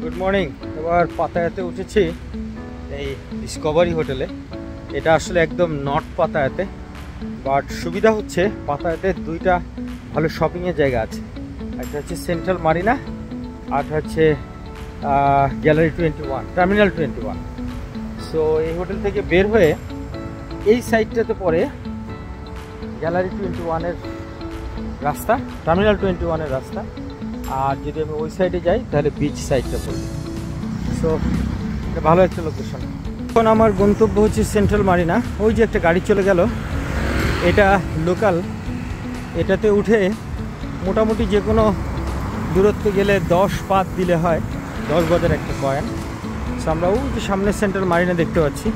Good morning. এবার পাতায়াতে উঠেছি এই ডিসকভারি হোটেলে। এটা আসলে একদম নর্থ পাতায়াতে, বাট সুবিধা হচ্ছে পাতায়াতে দুইটা ভালো শপিংয়ের জায়গা আছে। একটা হচ্ছে সেন্ট্রাল মারিনা, আর হচ্ছে গ্যালারি 21, টার্মিনাল 21। সো এই হোটেল থেকে বের হয়ে এই সাইডটাতে পড়ে গ্যালারি 21-এর রাস্তা, টার্মিনাল 21-এর রাস্তা। আর যদি আমি ওই সাইডে যাই তাহলে বিচ সাইডটা পড়বে। সো এটা ভালো একটা লোকেশন। এখন আমার গন্তব্য হচ্ছে সেন্ট্রাল মারিনা। ওই যে একটা গাড়ি চলে গেল, এটা লোকাল। এটাতে উঠে মোটামুটি যে কোনো দূরত্বে গেলে 10 পাত দিলে হয় 10 গজের একটা কয়েন। সো আমরা ওই যে সামনে সেন্ট্রাল মারিনা দেখতে পাচ্ছি,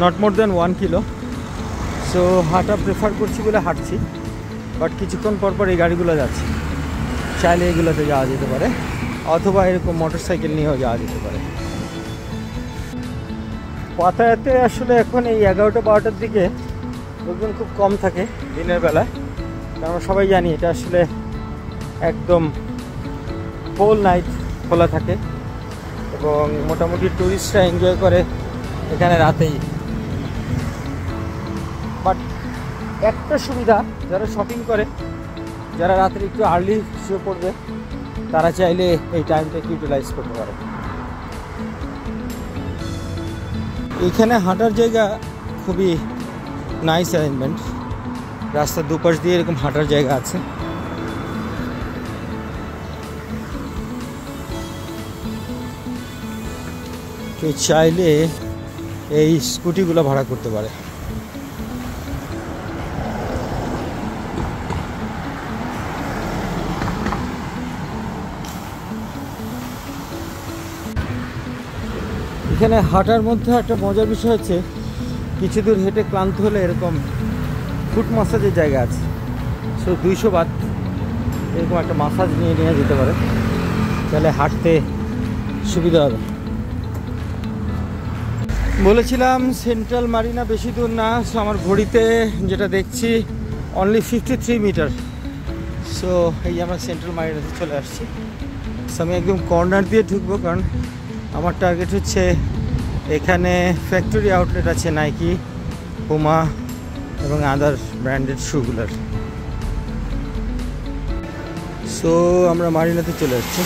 not more than 1 kilo. So হাঁটা প্রেফার করছি বলে হাঁটছি, বাট কিছুক্ষণ পর এই গাড়িগুলো যাচ্ছে। চাইলে এগুলোতে যাওয়া যেতে পারে, অথবা এরকম মোটরসাইকেল নিয়েও যাওয়া যেতে পারে। পাতায়াতে আসলে এখন এই 11টা-12টার দিকে লোকজন খুব কম থাকে দিনের বেলায়, কারণ আমরা সবাই জানি এটা আসলে একদম হোল নাইট খোলা থাকে এবং মোটামুটি টুরিস্টরা এনজয় করে এখানে রাতেই। বাট একটা সুবিধা, যারা শপিং করে, যারা রাত্রে একটু আর্লি শুয়ে পড়বে, তারা চাইলে এই টাইমটাকে ইউটিলাইজ করতে পারে। এখানে হাঁটার জায়গা খুবই নাইস অ্যারেঞ্জমেন্ট। রাস্তার দুপাশ দিয়ে এরকম হাঁটার জায়গা আছে। কেউ চাইলে এই স্কুটিগুলো ভাড়া করতে পারে। এখানে হাঁটার মধ্যে একটা মজার বিষয় হচ্ছে, কিছু দূর হেঁটে ক্লান্ত হলে এরকম ফুট মাসাজের জায়গা আছে। সো 200 বাত এরকম একটা মাসাজ নিয়ে যেতে পারে, তাহলে হাঁটতে সুবিধা হবে। বলেছিলাম সেন্ট্রাল মারিনা বেশি দূর না। সো আমার ঘড়িতে যেটা দেখছি অনলি 53 মিটার। সো এই আমরা সেন্ট্রাল মারিনাতে চলে আসছি। সো আমি একদম কর্নার দিয়ে ঢুকবো, কারণ আমার টার্গেট হচ্ছে এখানে ফ্যাক্টরি আউটলেট আছে নাইকি, পুমা এবং আদার ব্র্যান্ডেড শুগুলার। সো আমরা মারিনাতে চলে আসছি।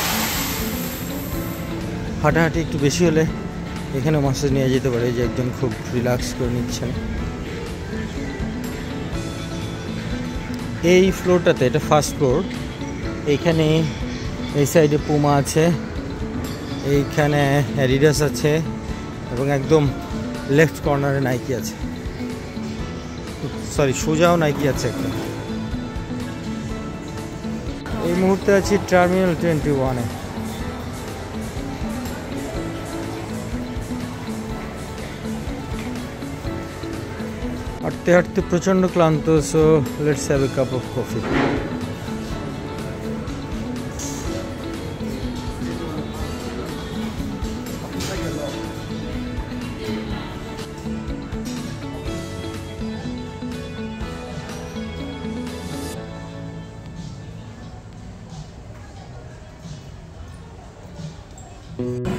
হাঁটাহাঁটি একটু বেশি হলে এখানে মাসাজ নিয়ে যেতে পারে, যে একজন খুব রিল্যাক্স করে নিচ্ছেন। এই ফ্লোরটাতে, এটা ফার্স্ট ফ্লোর, এইখানে এই সাইডে পুমা আছে, এইখানে অ্যাডিডাস আছে এবং একদম লেফট কর্নারে নাইকি আছে। সরি, সোজাও নাইকি আছে একটা। এই মুহূর্তে আছি টার্মিনাল 21-এ। হাঁটতে হাঁটতে প্রচণ্ড ক্লান্ত। So let's have a cup of coffee.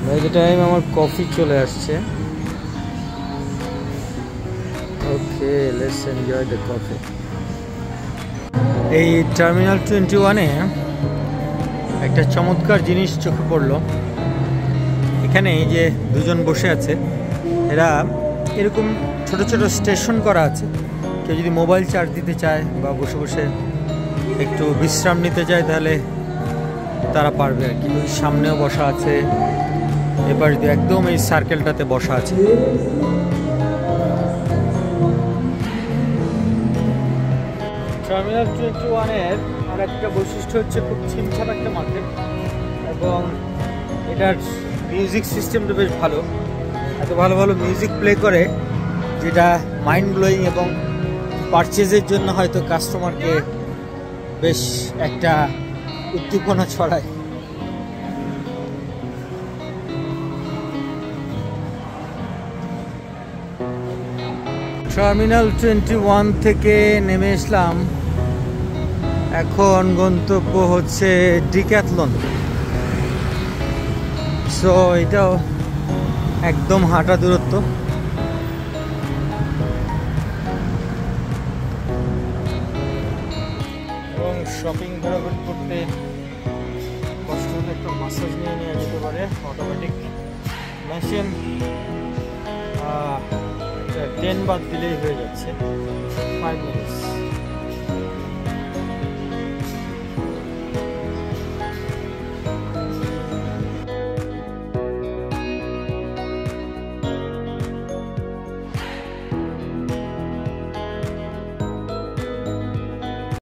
By the time আমার কফি চলে আসছে। Okay, let's enjoy the coffee. এই টার্মিনাল 21-এ একটা চমৎকার জিনিস চোখে পড়লো। এখানে এই যে দুজন বসে আছে, এরা এরকম ছোট ছোট স্টেশন করা আছে। কেউ যদি মোবাইল চার্জ দিতে চায় বা বসে বসে একটু বিশ্রাম নিতে চায়, তাহলে তারা পারবে আর কি। ওই সামনেও বসা আছে, এবার একদম এই সার্কেলটাতে বসা আছে। টার্মিনাল 21-এর আর একটা বৈশিষ্ট্য হচ্ছে খুব ছিমছাম একটা মার্কেট, এবং এটার মিউজিক সিস্টেমটা বেশ ভালো। এত ভালো ভালো মিউজিক প্লে করে, যেটা মাইন্ড ব্লোয়িং এবং পারচেজের জন্য হয়তো কাস্টমারকে বেশ একটা উদ্দীপনা ছড়ায়। টার্মিনাল 21 থেকে নেমে আসলাম। এখন গন্তব্য হচ্ছে ডিক্যাথলন। সো এটাও একদম হাঁটা দূরত্ব। এবং শপিং ঘোরাঘুরি করতে কষ্ট হলে একটা মাসাজ নিয়ে নেওয়া যেতে পারে, অটোমেটিক মেশিন। 10 বাদ দিলেই হয়ে যাচ্ছে, 5 মিনিটস।